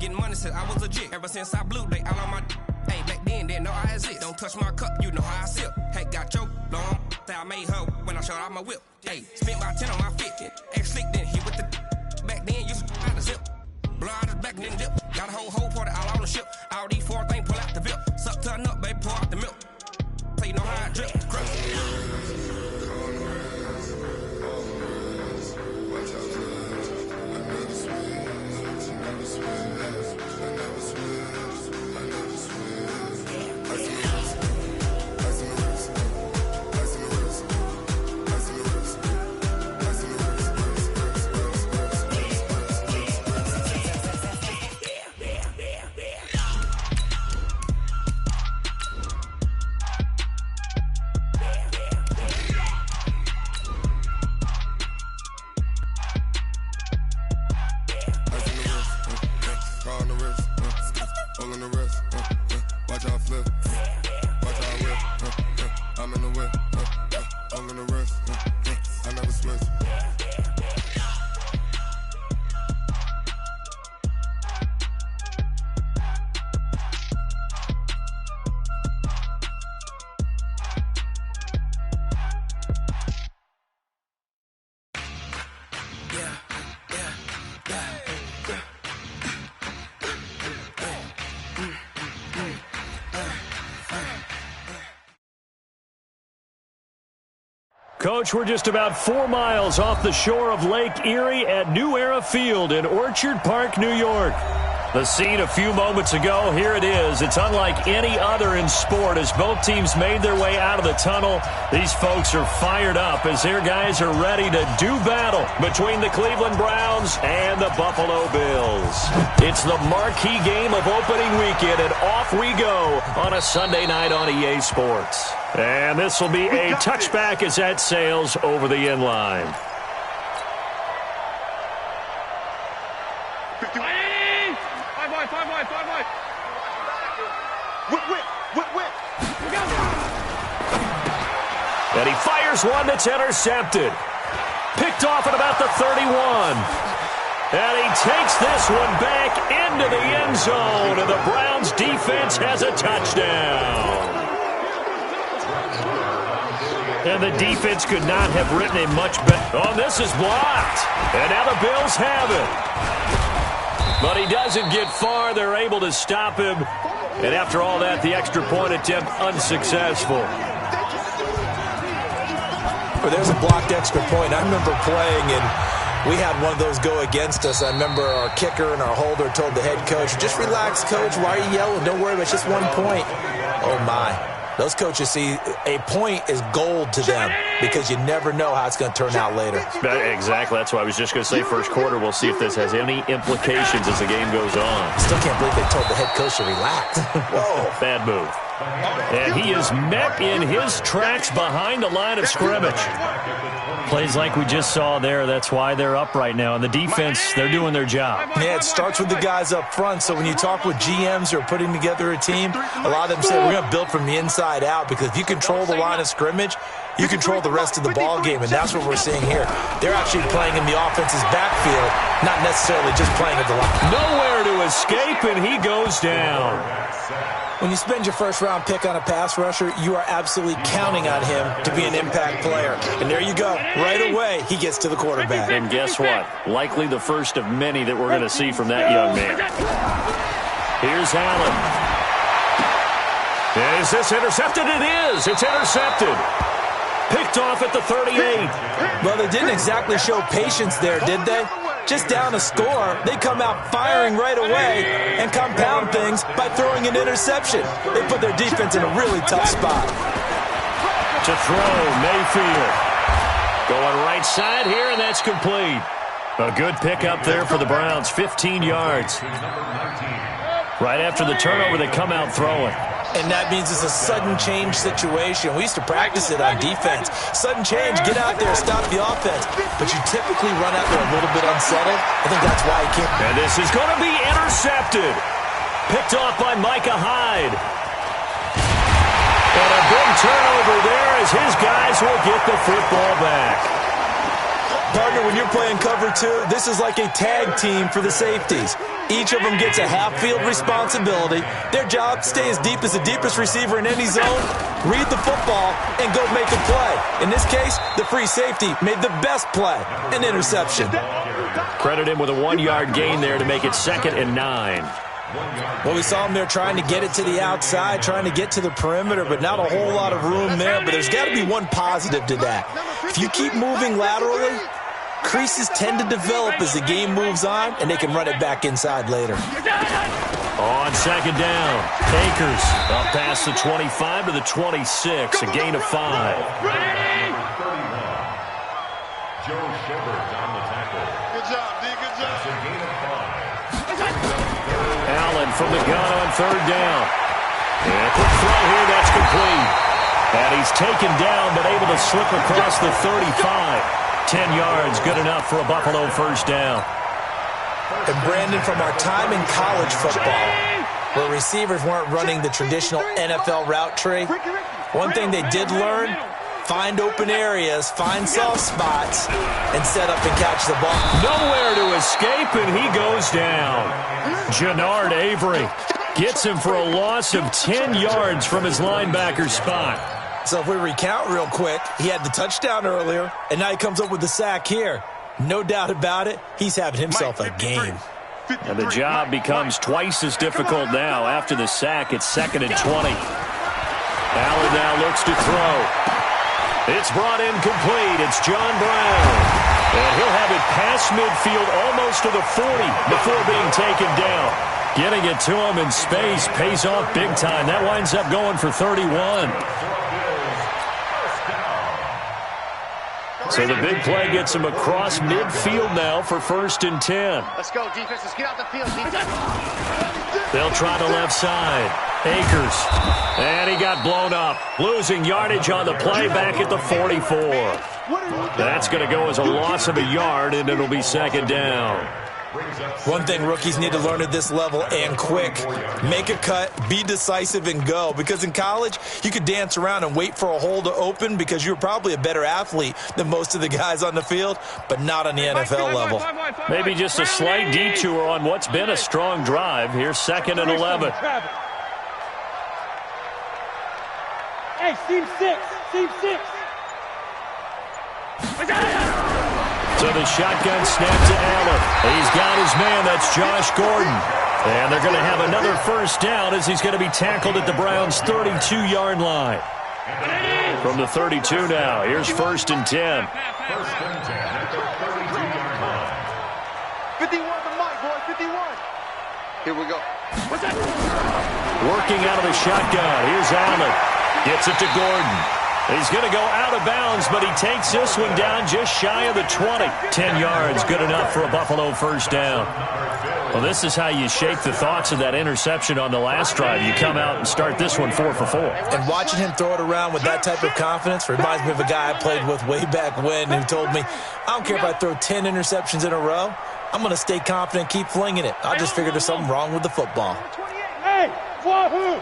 getting money since I was a jit. Ever since I blew, they all on my hey, back then, didn't know I exist. Don't touch my cup, you know how I sip. Hey, got your long, I made her when I showed out my whip. Hey, spent about 10 on my fit. Ex-slick, then hit with the back then, used to out the zip. Blow out his back, then dip. Got a whole party all on the ship. All these four things, pull out the VIP. Suck to a nut, baby, pour out the milk. So you know how I drip. Coach, we're just about 4 miles off the shore of Lake Erie at New Era Field in Orchard Park, New York. The scene a few moments ago, here it is. It's unlike any other in sport as both teams made their way out of the tunnel. These folks are fired up as their guys are ready to do battle between the Cleveland Browns and the Buffalo Bills. It's the marquee game of opening weekend, and off we go on a Sunday night on EA Sports. And this will be a touchback as that sails over the end line. And he fires one that's intercepted. Picked off at about the 31. And he takes this one back into the end zone. And the Browns defense has a touchdown. And the defense could not have written it much better. Oh, this is blocked. And now the Bills have it. But he doesn't get far. They're able to stop him. And after all that, the extra point attempt unsuccessful. Well, there's a blocked extra point. I remember playing, and we had one of those go against us. I remember our kicker and our holder told the head coach, just relax, coach. Why are you yelling? Don't worry, it's just 1 point. Oh, my. Those coaches see a point is gold to them because you never know how it's going to turn out later. Exactly. That's why I was just going to say first quarter. We'll see if this has any implications as the game goes on. Still can't believe they told the head coach to relax. Whoa. Bad move. And he is met in his tracks behind the line of scrimmage. Plays like we just saw there. That's why they're up right now. And the defense, they're doing their job. Yeah, it starts with the guys up front. So when you talk with GMs who are putting together a team, a lot of them say we're going to build from the inside out because if you control the line of scrimmage, you control the rest of the ball game, and that's what we're seeing here. They're actually playing in the offense's backfield, not necessarily just playing at the line. Nowhere to escape, and he goes down. When you spend your first-round pick on a pass rusher, you are absolutely counting on him to be an impact player. And there you go. Right away, he gets to the quarterback. And guess what? Likely the first of many that we're going to see from that young man. Here's Allen. Is this intercepted? It is. It's intercepted. Picked off at the 38. Well, they didn't exactly show patience there, did they? Just down a score, they come out firing right away and compound things by throwing an interception. They put their defense in a really tough spot. To throw, Mayfield. Going right side here, and that's complete. A good pickup there for the Browns, 15 yards. Right after the turnover, they come out throwing. And that means it's a sudden change situation. We used to practice it on defense. Sudden change, get out there, stop the offense. But you typically run out there a little bit unsettled. I think that's why he can't. And this is going to be intercepted. Picked off by Micah Hyde. And a big turnover there as his guys will get the football back. Partner, when you're playing cover two, this is like a tag team for the safeties. Each of them gets a half-field responsibility. Their job, stay as deep as the deepest receiver in any zone, read the football, and go make a play. In this case, the free safety made the best play, an interception. Credit him with a 1-yard gain there to make it 2nd and 9. Well, we saw him there trying to get it to the outside, trying to get to the perimeter, but not a whole lot of room there. But there's got to be one positive to that. If you keep moving laterally, creases tend to develop as the game moves on, and they can run it back inside later. On 2nd down, Akers up past the 25 to the 26, a gain of 5. Allen from the gun on 3rd down. And quick throw here, that's complete. And he's taken down, but able to slip across the 35. 10 yards, good enough for a Buffalo 1st down. And Brandon, from our time in college football, where receivers weren't running the traditional NFL route tree, one thing they did learn, find open areas, find soft spots, and set up and catch the ball. Nowhere to escape, and he goes down. Jannard Avery gets him for a loss of 10 yards from his linebacker spot. So if we recount real quick, he had the touchdown earlier, and now he comes up with the sack here. No doubt about it, he's having himself a game. And the job becomes twice as difficult now. After the sack, it's 2nd and 20. Allen now looks to throw. It's brought in complete. It's John Brown. And he'll have it past midfield almost to the 40 before being taken down. Getting it to him in space pays off big time. That winds up going for 31. So the big play gets him across midfield now for 1st and 10. Let's go, defense. Let's get out the field, defense. They'll try the left side. Akers. And he got blown up. Losing yardage on the play back at the 44. That's going to go as a loss of a yard, and it'll be 2nd down. One thing rookies need to learn at this level, and quick, make a cut, be decisive, and go. Because in college, you could dance around and wait for a hole to open because you're probably a better athlete than most of the guys on the field, but not on the NFL level. Maybe just a slight detour on what's been a strong drive. Here's 2nd and 11. Hey, team 6. Team 6. So the shotgun snap to Allen. He's got his man. That's Josh Gordon. And they're going to have another 1st down as he's going to be tackled at the Browns' 32-yard line. From the 32 now, here's 1st and 10. 51 the mic, boy. 51. Here we go. Working out of the shotgun. Here's Allen. Gets it to Gordon. He's going to go out of bounds, but he takes this one down just shy of the 20. 10 yards, good enough for a Buffalo 1st down. Well, this is how you shake the thoughts of that interception on the last drive. You come out and start this one 4 for 4. And watching him throw it around with that type of confidence reminds me of a guy I played with way back when who told me, I don't care if I throw 10 interceptions in a row. I'm going to stay confident, keep flinging it. I just figured there's something wrong with the football. Hey, Wahoo!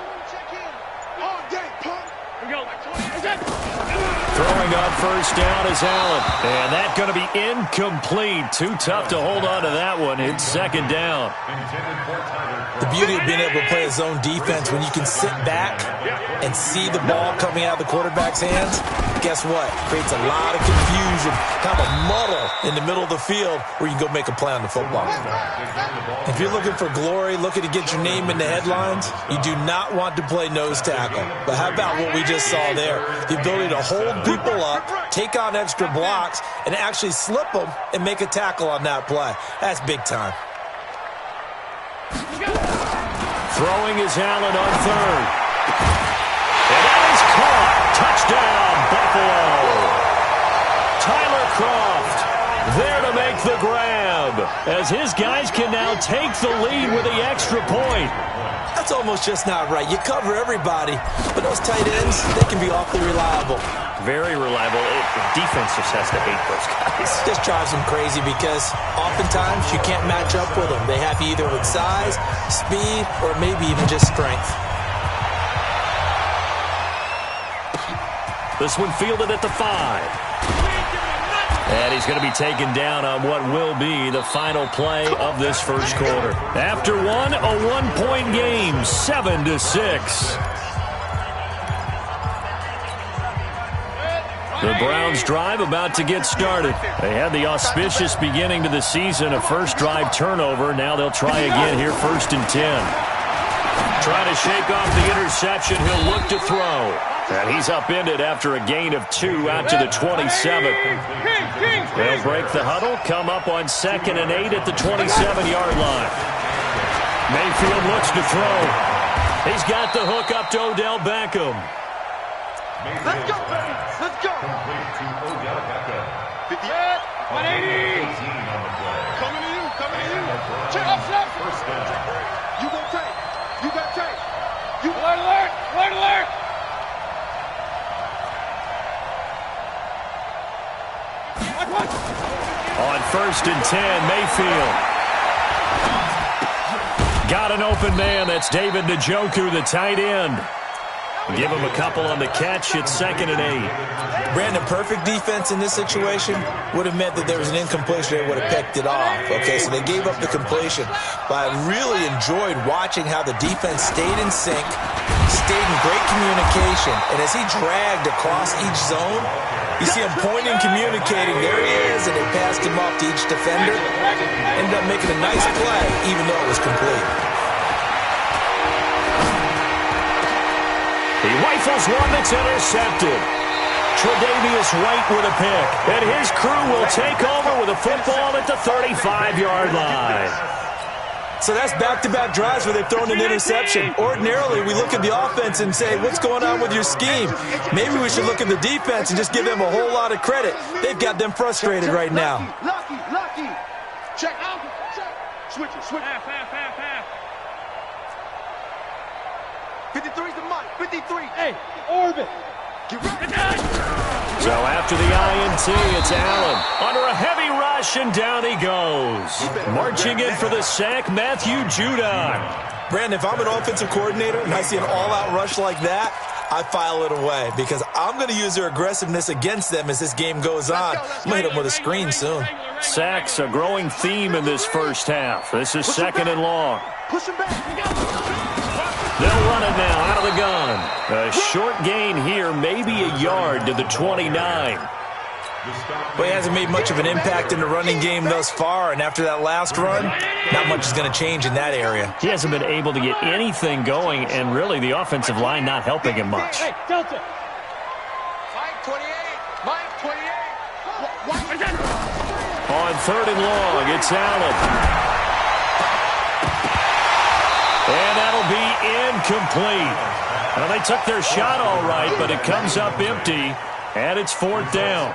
Throwing on 1st down is Allen. And that's going to be incomplete. Too tough to hold on to that one. It's 2nd down. The beauty of being able to play a zone defense when you can sit back and see the ball coming out of the quarterback's hands, guess what? Creates a lot of confusion, kind of a muddle in the middle of the field where you can go make a play on the football. If you're looking for glory, looking to get your name in the headlines, you do not want to play nose tackle. But how about what we just saw there? The ability to hold people up, take on extra blocks, and actually slip them and make a tackle on that play. That's big time. Throwing is Allen on 3rd. And that is caught. Touchdown, Buffalo. Tyler Kroft there to make the grab as his guys can now take the lead with the extra point. That's almost just not right. You cover everybody, but those tight ends, they can be awfully reliable. Very reliable. The defense just has to hate those guys. This drives them crazy because oftentimes you can't match up with them. They have you either with size, speed, or maybe even just strength. This one fielded at the 5. And he's going to be taken down on what will be the final play of this first quarter. After one, a one-point game, 7-6. The Browns drive about to get started. They had the auspicious beginning to the season, a first drive turnover. Now they'll try again here, 1st and 10. Trying to shake off the interception. He'll look to throw. And he's upended after a gain of 2 out to the 27th. They'll break the huddle, come up on 2nd and 8 at the 27-yard line. Mayfield looks to throw. He's got the hook up to Odell Beckham. Let's go, baby. Let's go. 58. 180. Coming to you. Coming to you. Check up, snap. You gonna take. You got take. You alert, alert. Alert, alert. On 1st and 10, Mayfield. Got an open man. That's David Njoku, the tight end. Give him a couple on the catch. It's 2nd and 8. Brandon, perfect defense in this situation would have meant that there was an incompletion. They would have picked it off. Okay, so they gave up the completion. But I really enjoyed watching how the defense stayed in sync, stayed in great communication. And as he dragged across each zone, you see him pointing, communicating. There he is, and they passed him off to each defender. Ended up making a nice play, even though it was complete. He rifles one that's intercepted. Tre'Davious White with a pick. And his crew will take over with a football at the 35-yard line. So that's back-to-back drives where they've thrown an interception. Ordinarily, we look at the offense and say, what's going on with your scheme? Maybe we should look at the defense and just give them a whole lot of credit. They've got them frustrated right now. Lucky. Check out. Switch it. Half. 53's the money. 53. Hey, orbit. Get ready. So after the INT, it's Allen. Under a heavy rush, and down he goes. Marching in for the sack, Matthew Judon. Brandon, if I'm an offensive coordinator and I see an all-out rush like that, I file it away because I'm going to use their aggressiveness against them as this game goes on. I'm going to hit them with a screen soon. Sacks, a growing theme in this first half. This is 2nd and long. Push him back. They'll run it now out of the gun. A short gain here, maybe a yard to the 29. But he hasn't made much of an impact in the running game thus far, and after that last run, not much is going to change in that area. He hasn't been able to get anything going, and really the offensive line not helping him much. Hey, Delta. Mike 28. Mike 28. On 3rd and long, it's Allen. And that'll be incomplete. Well, they took their shot all right, but it comes up empty. And it's 4th down.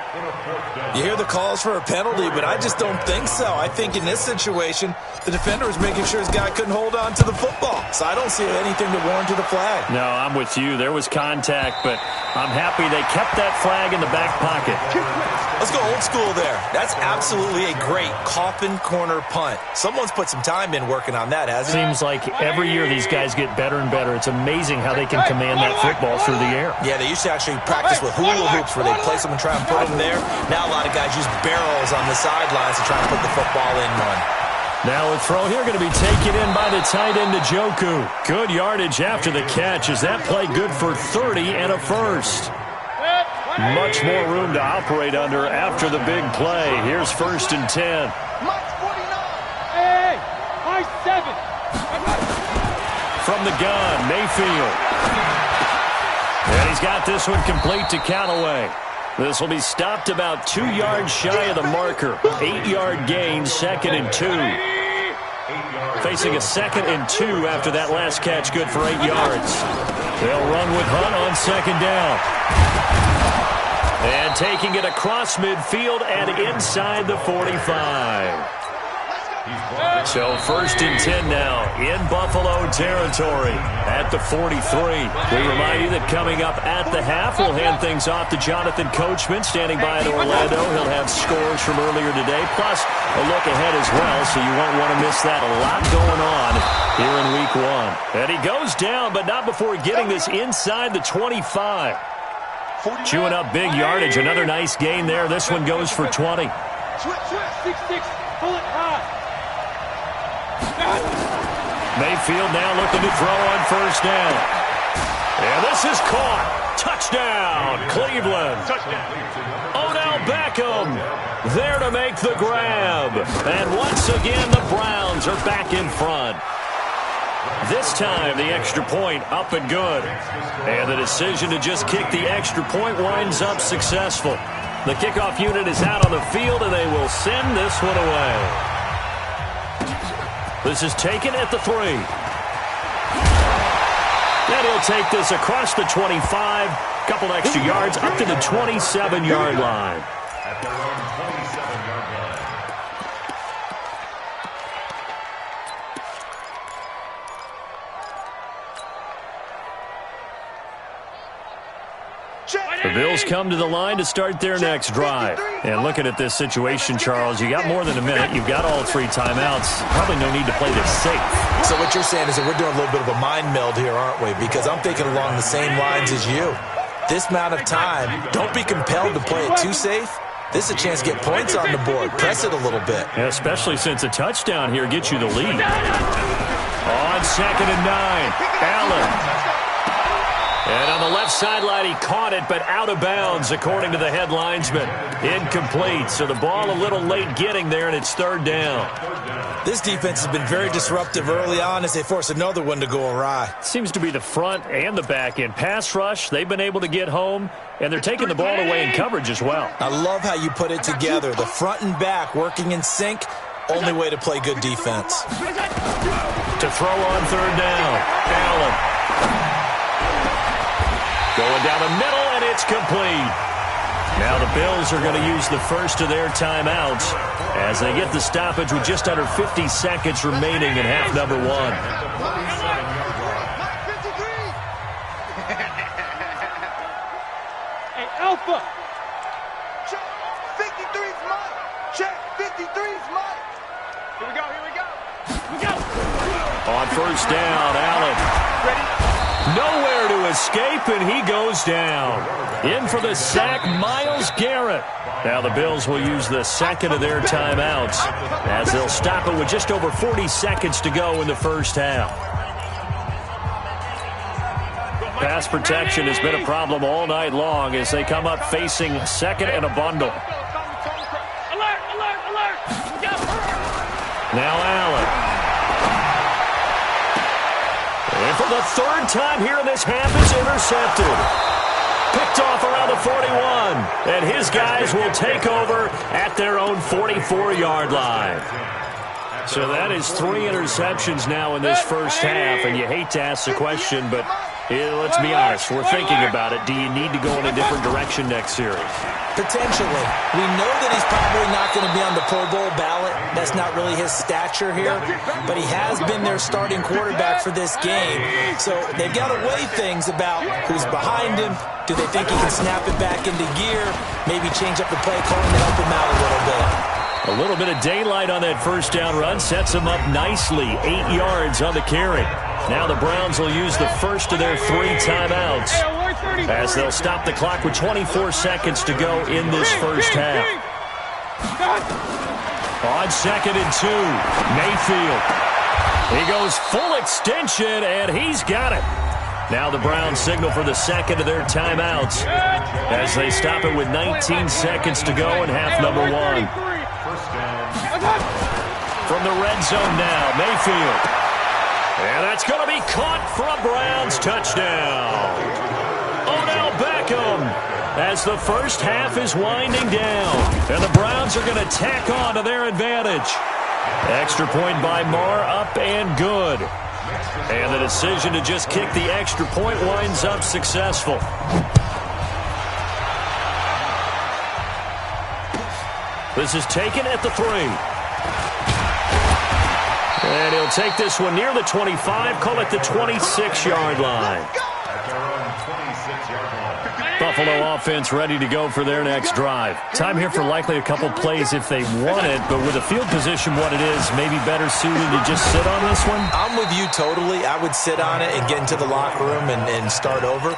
You hear the calls for a penalty, but I just don't think so. I think in this situation, the defender was making sure his guy couldn't hold on to the football. So I don't see anything to warrant the flag. No, I'm with you. There was contact, but I'm happy they kept that flag in the back pocket. Let's go old school there. That's absolutely a great coffin corner punt. Someone's put some time in working on that, hasn't it? Seems like every year these guys get better and better. It's amazing how they can command that football through the air. Yeah, they used to actually practice with hula hoops where they place them and try and put them there. Now a lot of guys use barrels on the sidelines to try and put the football in one. Now a throw here going to be taken in by the tight end Njoku. Good yardage after the catch. Is that play good for 30 and a first? Much more room to operate under after the big play. Here's 1st and 10. Mike 49. Hey, high 7. From the gun, Mayfield. And he's got this one complete to Callaway. This will be stopped about 2 yards shy of the marker. 8-yard gain, 2nd and 2. Facing a 2nd and 2 after that last catch, good for 8 yards. They'll run with Hunt on 2nd down. And taking it across midfield and inside the 45. So 1st and 10 now in Buffalo territory at the 43. We remind you that coming up at the half, we'll hand things off to Jonathan Coachman standing by in Orlando. He'll have scores from earlier today, plus a look ahead as well, so you won't want to miss that. A lot going on here in Week 1. And he goes down, but not before getting this inside the 25. Chewing up big yardage. Another nice gain there. This one goes for 20. 6-6. Pull it high. Mayfield now looking to throw on first down. And this is caught. Touchdown, Cleveland. Odell Beckham there to make the grab. And once again, the Browns are back in front. This time, the extra point up and good. And the decision to just kick the extra point winds up successful. The kickoff unit is out on the field, and they will send this one away. This is taken at the 3. And he'll take this across the 25. Couple extra yards up to the 27-yard line. At their own 27-yard line. The Bills come to the line to start their next drive. And looking at this situation, Charles, you got more than a minute. You've got all 3 timeouts. Probably no need to play this safe. So what you're saying is that we're doing a little bit of a mind meld here, aren't we? Because I'm thinking along the same lines as you. This amount of time, don't be compelled to play it too safe. This is a chance to get points on the board. Press it a little bit. Yeah, especially since a touchdown here gets you the lead. On 2nd and 9, Allen. And on the left sideline, he caught it, but out of bounds, according to the head linesman. Incomplete, so the ball a little late getting there, and it's 3rd down. This defense has been very disruptive early on as they force another one to go awry. Seems to be the front and the back end. Pass rush, they've been able to get home, and they're taking the ball away in coverage as well. I love how you put it together. The front and back working in sync, only way to play good defense. To throw on 3rd down, Allen. Going down the middle, and it's complete. Now the Bills are going to use the first of their timeouts as they get the stoppage with just under 50 seconds remaining in half number 1. Hey, Alpha. Check. 53's mine. Check. 53's mine. Here we go. Here we go. We go. On first down, Allen. Ready? Nowhere to escape, and he goes down. In for the sack, Myles Garrett. Now the Bills will use the second of their timeouts as they'll stop it with just over 40 seconds to go in the first half. Pass protection has been a problem all night long as they come up facing 2nd and a bundle. Alert, alert, alert. Go. Now Allen. And for the 3rd time here in this half is intercepted. Picked off around the 41. And his guys will take over at their own 44-yard line. So that is 3 interceptions now in this first half. And you hate to ask the question, but let's be honest. We're thinking about it. Do you need to go in a different direction next series? Potentially. We know that he's probably not going to be on the Pro Bowl ballot. That's not really his stature here. But he has been their starting quarterback for this game. So they've got to weigh things about who's behind him. Do they think he can snap it back into gear? Maybe change up the play calling to help him out a little bit. A little bit of daylight on that first down run sets him up nicely. 8 yards on the carry. Now the Browns will use the first of their 3 timeouts as they'll stop the clock with 24 seconds to go in this first half. On 2nd and 2, Mayfield. He goes full extension, and he's got it. Now the Browns signal for the second of their timeouts as they stop it with 19 seconds to go in half number 1. From the red zone now, Mayfield. And that's going to be caught for a Browns touchdown. Odell Beckham as the first half is winding down. And the Browns are going to tack on to their advantage. Extra point by Marr, up and good. And the decision to just kick the extra point winds up successful. This is taken at the 3. And he'll take this one near the 25, call it the 26-yard line. At their own 26-yard line. Buffalo offense ready to go for their next drive. Time here for likely a couple plays if they want it, but with the field position what it is, maybe better suited to just sit on this one? I'm with you totally. I would sit on it and get into the locker room and start over.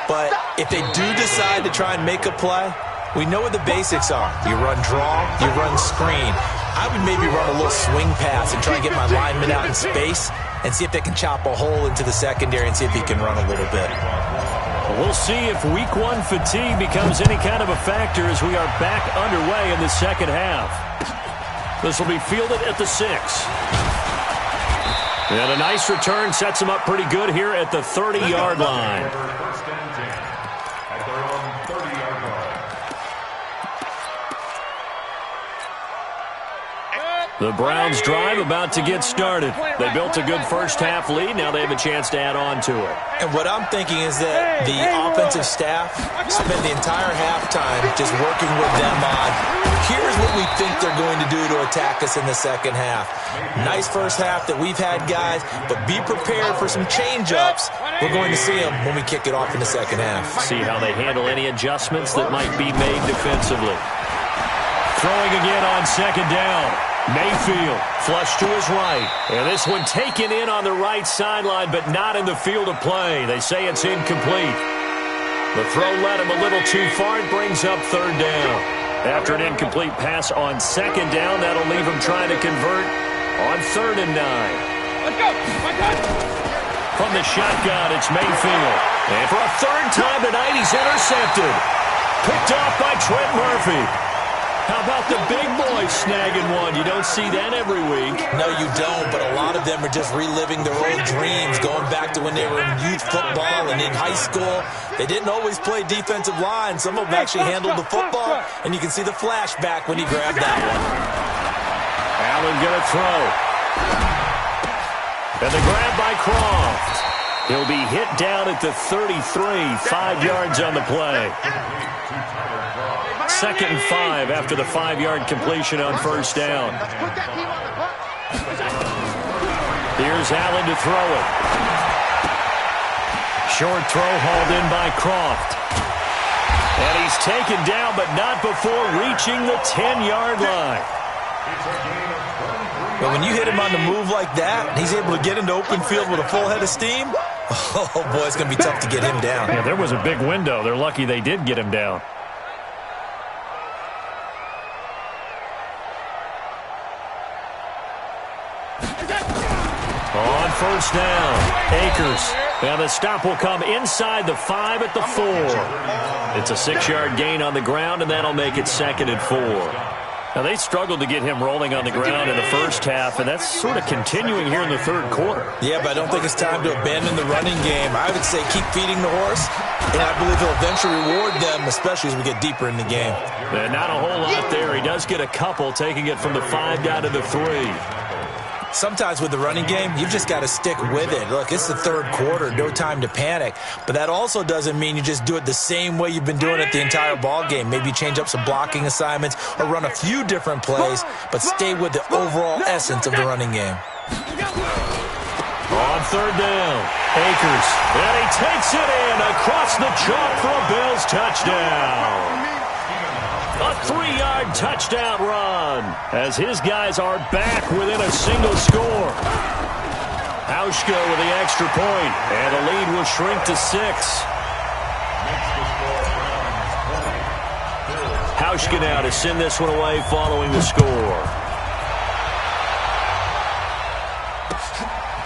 But if they do decide to try and make a play, we know what the basics are. You run draw, you run screen. I would maybe run a little swing pass and try and get my lineman out in space and see if they can chop a hole into the secondary and see if he can run a little bit. We'll see if week one fatigue becomes any kind of a factor as we are back underway in the second half. This will be fielded at the 6. And a nice return sets him up pretty good here at the 30-yard line. First and 10 at their own 30-yard line. The Browns drive about to get started. They built a good first-half lead. Now they have a chance to add on to it. And what I'm thinking is that the offensive staff spend the entire halftime just working with them on, here's what we think they're going to do to attack us in the second half. Nice first half that we've had, guys, but be prepared for some change-ups. We're going to see them when we kick it off in the second half. See how they handle any adjustments that might be made defensively. Throwing again on second down. Mayfield, flush to his right. And this one taken in on the right sideline, but not in the field of play. They say it's incomplete. The throw led him a little too far. It brings up third down. After an incomplete pass on second down, that'll leave him trying to convert on 3rd and 9. Let's go. From the shotgun, it's Mayfield. And for a third time tonight, he's intercepted. Picked off by Trent Murphy. How about the big boys snagging one? You don't see that every week. No, you don't, but a lot of them are just reliving their old dreams, going back to when they were in youth football and in high school. They didn't always play defensive line. Some of them actually handled the football, and you can see the flashback when he grabbed that one. Allen gonna throw. And the grab by Croft. He'll be hit down at the 33, 5 yards on the play. 2nd and 5 after the 5-yard completion on first down. Here's Allen to throw it. Short throw hauled in by Croft. And he's taken down, but not before reaching the 10-yard line. But when you hit him on the move like that, and he's able to get into open field with a full head of steam, oh boy, it's going to be tough to get him down. Yeah, there was a big window. They're lucky they did get him down. On first down, Akers. And the stop will come inside the 5 at the 4. It's a 6-yard gain on the ground, and that'll make it 2nd and 4. Now, they struggled to get him rolling on the ground in the first half, and that's sort of continuing here in the third quarter. Yeah, but I don't think it's time to abandon the running game. I would say keep feeding the horse, and I believe he'll eventually reward them, especially as we get deeper in the game. And not a whole lot there. He does get a couple, taking it from the 5 down to the 3. Sometimes with the running game, you've just got to stick with it. Look, it's the third quarter, no time to panic. But that also doesn't mean you just do it the same way you've been doing it the entire ball game. Maybe change up some blocking assignments or run a few different plays, but stay with the overall essence of the running game. On third down, Akers. And he takes it in across the chalk for a Bills touchdown. A 3-yard touchdown run as his guys are back within a single score. Hauschka with the extra point, and the lead will shrink to 6. Hauschka now to send this one away following the score.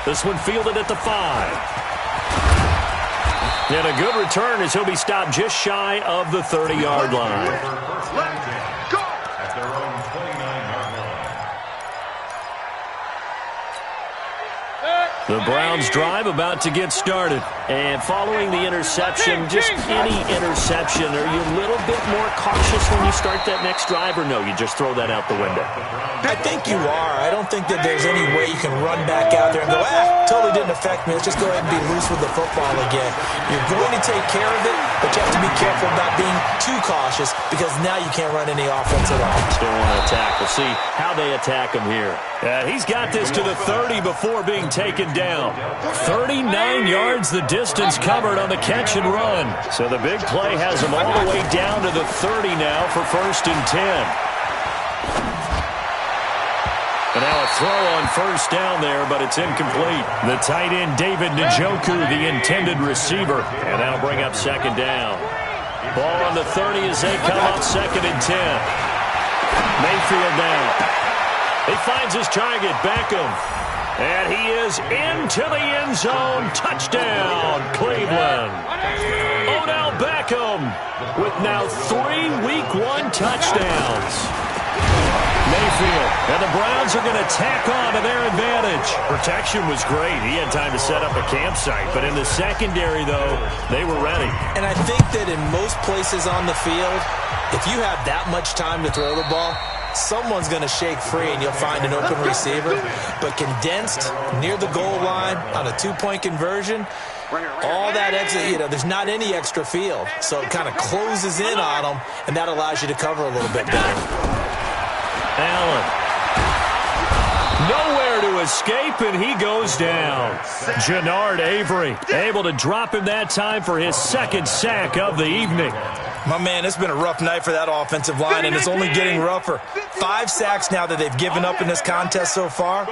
This one fielded at the 5. And a good return as he'll be stopped just shy of the 30-yard line. At their own 29-yard line. The Browns drive about to get started. And following the interception, just any interception, are you a little bit more cautious when you start that next drive, or no, you just throw that out the window? I think you are. I don't think that there's any way you can run back out there and go, totally didn't affect me. Let's just go ahead and be loose with the football again. You're going to take care of it, but you have to be careful about being too cautious because now you can't run any offense at all. Still want to attack. We'll see how they attack him here. He's got this to the 30 before being taken down. 39 yards the distance covered on the catch and run. So the big play has them all the way down to the 30 now for 1st and 10. And now a throw on 1st down there, but it's incomplete. The tight end, David Njoku, the intended receiver. And that'll bring up 2nd down. Ball on the 30 as they come up 2nd and 10. Mayfield now. He finds his target, Beckham. And he is into the end zone. Touchdown, Cleveland. Odell Beckham with now 3 Week 1 touchdowns. Mayfield, and the Browns are going to tack on to their advantage. Protection was great. He had time to set up a campsite, but in the secondary, though, they were ready. And I think that in most places on the field, if you have that much time to throw the ball, someone's going to shake free and you'll find an open receiver. But condensed near the goal line on a 2-point conversion, all that extra, there's not any extra field. So it kind of closes in on them, and that allows you to cover a little bit better. Allen. Nowhere to escape, and he goes down. Jannard Avery able to drop him that time for his 2nd sack of the evening. My man, it's been a rough night for that offensive line, and it's only getting rougher. 5 sacks now that they've given up in this contest so far.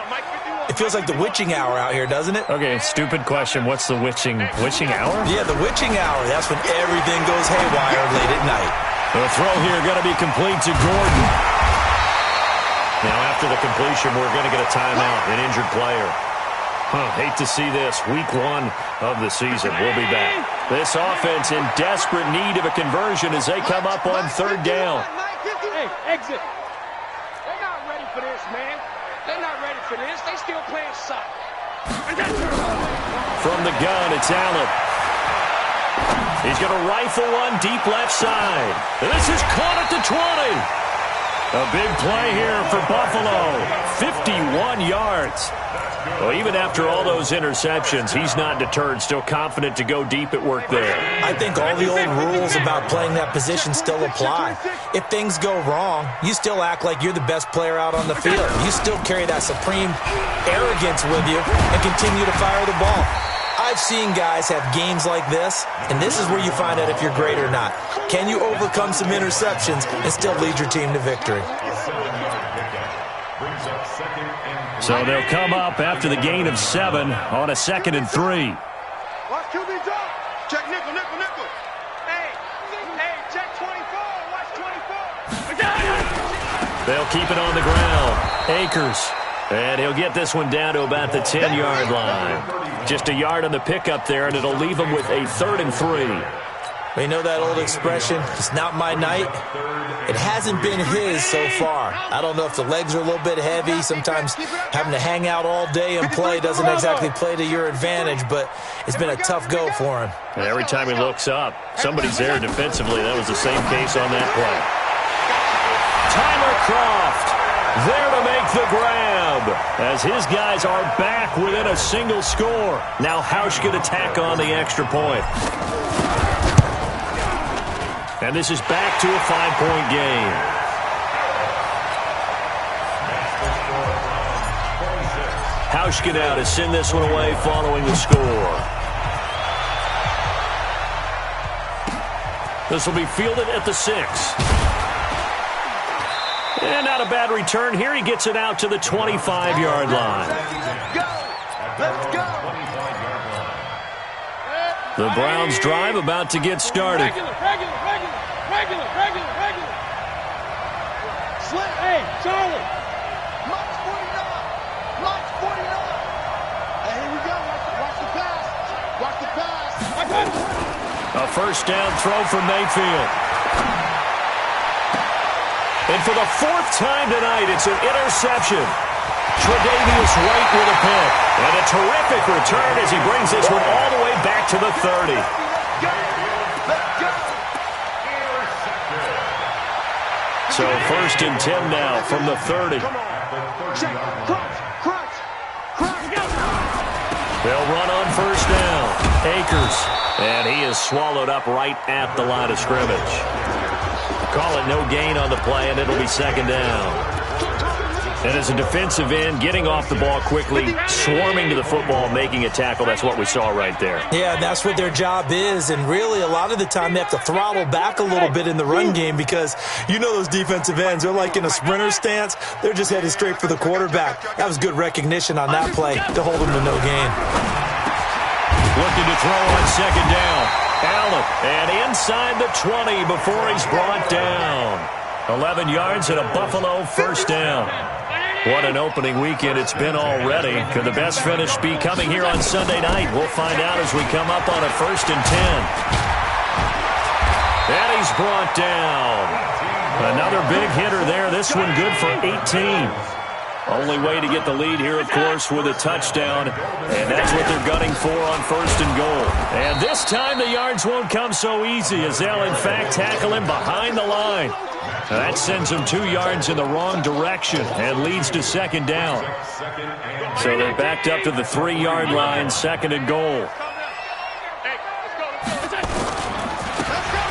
It feels like the witching hour out here, doesn't it? Okay, stupid question. What's the witching hour? Yeah, the witching hour. That's when everything goes haywire late at night. The throw here going to be complete to Gordon. Now, after the completion, we're going to get a timeout, an injured player. Hate to see this. Week 1 of the season. We'll be back. This offense in desperate need of a conversion as they come up on 3rd down. Hey, exit. They're not ready for this, man. They're not ready for this. They still playing soccer. From the gun, it's Allen. He's going to rifle one deep left side. This is caught at the 20. A big play here for Buffalo. 51 yards. Well, even after all those interceptions, he's not deterred, still confident to go deep at work there. I think all the old rules about playing that position still apply. If things go wrong, you still act like you're the best player out on the field. You still carry that supreme arrogance with you and continue to fire the ball. I've seen guys have games like this, and this is where you find out if you're great or not. Can you overcome some interceptions and still lead your team to victory? So they'll come up after the gain of 7 on a 2nd and 3. Watch QB drop. Check nickel. Hey, check 24. Watch 24. They'll keep it on the ground. Akers. And he'll get this one down to about the 10-yard line. Just a yard on the pickup there, and it'll leave him with a 3rd and 3. You know that old expression, it's not my night? It hasn't been his so far. I don't know if the legs are a little bit heavy. Sometimes having to hang out all day and play doesn't exactly play to your advantage, but it's been a tough go for him. And every time he looks up, somebody's there defensively. That was the same case on that play. Tyler Kroft there to make the grab as his guys are back within a single score. Now Hausch going to tack on the extra point. And this is back to a 5-point game. Hauschka now to send this one away following the score. This will be fielded at the 6. And not a bad return here. He gets it out to the 25-yard line. Let's go. The Browns drive about to get started. Regular. Slit, hey, Charlie. March 49. Hey, here we go. Watch the pass. I got it. A 1st down throw from Mayfield. And for the 4th time tonight, it's an interception. Tre'Davious White with a pick. And a terrific return as he brings this one all the way back to the 30. So 1st and 10 now from the 30. They'll run on 1st down. Akers. And he is swallowed up right at the line of scrimmage. Call it no gain on the play, and it'll be 2nd down. And as a defensive end, getting off the ball quickly, swarming to the football, making a tackle, that's what we saw right there. Yeah, that's what their job is. And really, a lot of the time, they have to throttle back a little bit in the run game because you know those defensive ends, they're like in a sprinter stance. They're just headed straight for the quarterback. That was good recognition on that play to hold them to no gain. Looking to throw on second down. Allen, and inside the 20 before he's brought down. 11 yards and a Buffalo first down. What an opening weekend it's been already. Could the best finish be coming here on Sunday night? We'll find out as we come up on a 1st and 10. And he's brought down. Another big hitter there. This one good for 18. Only way to get the lead here, of course, with a touchdown. And that's what they're gunning for on 1st and goal. And this time the yards won't come so easy as they'll, in fact, tackle him behind the line. That sends him 2 yards in the wrong direction and leads to second down. So they're backed up to the 3-yard line, 2nd and goal.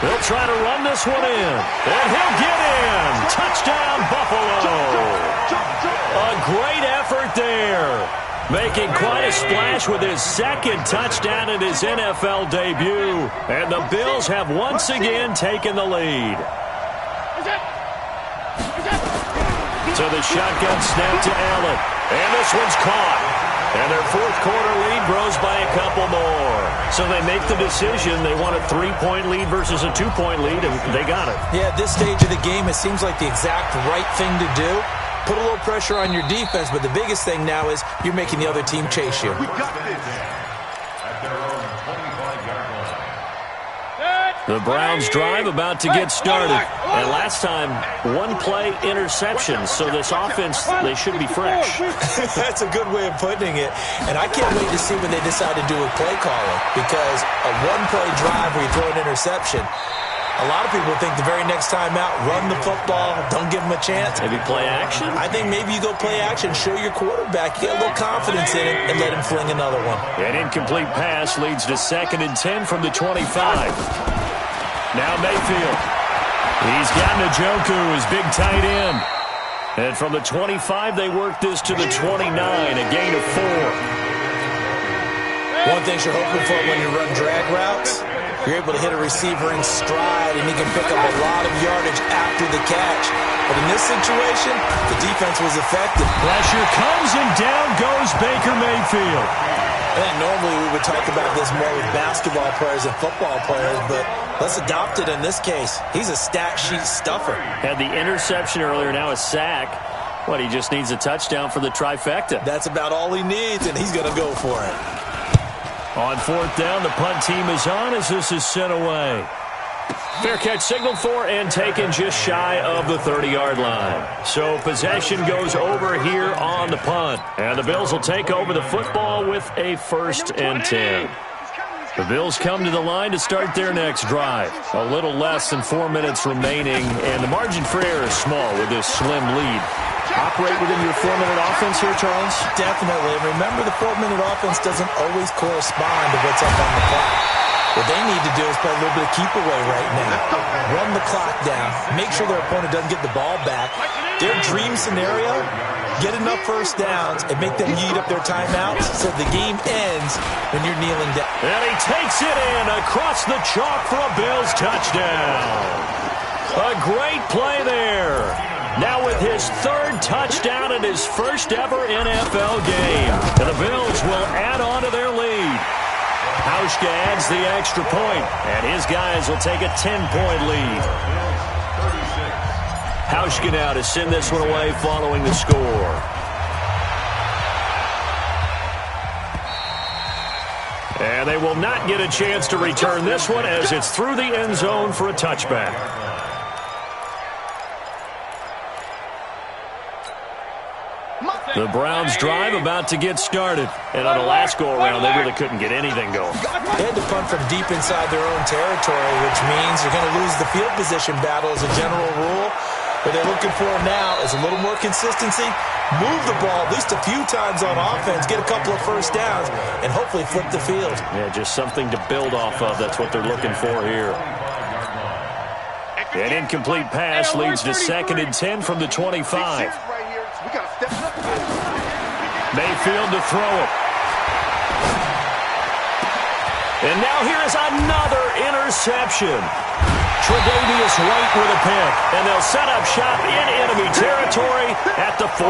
They'll try to run this one in, and he'll get in. Touchdown, Buffalo. A great effort there. Making quite a splash with his 2nd touchdown in his NFL debut. And the Bills have once again taken the lead. So the shotgun snap to Allen. And this one's caught. And their 4th quarter lead grows by a couple more. So they make the decision. They want a 3-point lead versus a 2-point lead, and they got it. Yeah, at this stage of the game, it seems like the exact right thing to do. Put a little pressure on your defense, but the biggest thing now is you're making the other team chase you. We got this. At their own 25-yard line. The Browns drive about to get started. And last time, 1-play interception. So this offense, they should be fresh. That's a good way of putting it. And I can't wait to see when they decide to do a play calling. Because a 1-play drive where you throw an interception, a lot of people think the very next time out, run the football, don't give them a chance. Maybe play action? I think maybe you go play action, show your quarterback, get a little confidence in him, and let him fling another one. An incomplete pass leads to 2nd and 10 from the 25. Now Mayfield. He's got Njoku, his big tight end. And from the 25, they work this to the 29, a gain of 4. One thing you're hoping for when you run drag routes, you're able to hit a receiver in stride, and he can pick up a lot of yardage after the catch. But in this situation, the defense was effective. Pressure comes, and down goes Baker Mayfield. And normally we would talk about this more with basketball players and football players, but let's adopt it in this case. He's a stat sheet stuffer. Had the interception earlier, now a sack. What, he just needs a touchdown for the trifecta. That's about all he needs, and he's going to go for it. On 4th down, the punt team is on as this is sent away. Fair catch signaled for and taken just shy of the 30-yard line. So possession goes over here on the punt. And the Bills will take over the football with a 1st and 10. The Bills come to the line to start their next drive. A little less than 4 minutes remaining, and the margin for error is small with this slim lead. Operate within your 4-minute offense here, Charles? Definitely. And remember, the 4-minute offense doesn't always correspond to what's up on the clock. What they need to do is play a little bit of keep away right now. Run the clock down. Make sure their opponent doesn't get the ball back. Their dream scenario, get enough first downs and make them yeet up their timeouts so the game ends when you're kneeling down. And he takes it in across the chalk for a Bills touchdown. A great play there. Now with his 3rd touchdown in his first ever NFL game. And the Bills will add on to their lead. Hauschka adds the extra point, and his guys will take a 10-point lead. Hauschka now to send this one away following the score. And they will not get a chance to return this one as it's through the end zone for a touchback. The Browns drive about to get started. And on the last go-around, they really couldn't get anything going. They had to punt from deep inside their own territory, which means you're going to lose the field position battle as a general rule. What they're looking for now is a little more consistency, move the ball at least a few times on offense, get a couple of first downs, and hopefully flip the field. Yeah, just something to build off of. That's what they're looking for here. An incomplete pass leads to 2nd and 10 from the 25. Mayfield to throw it. And now here is another interception. Tre'Davious White with a pick. And they'll set up shop in enemy territory at the 40.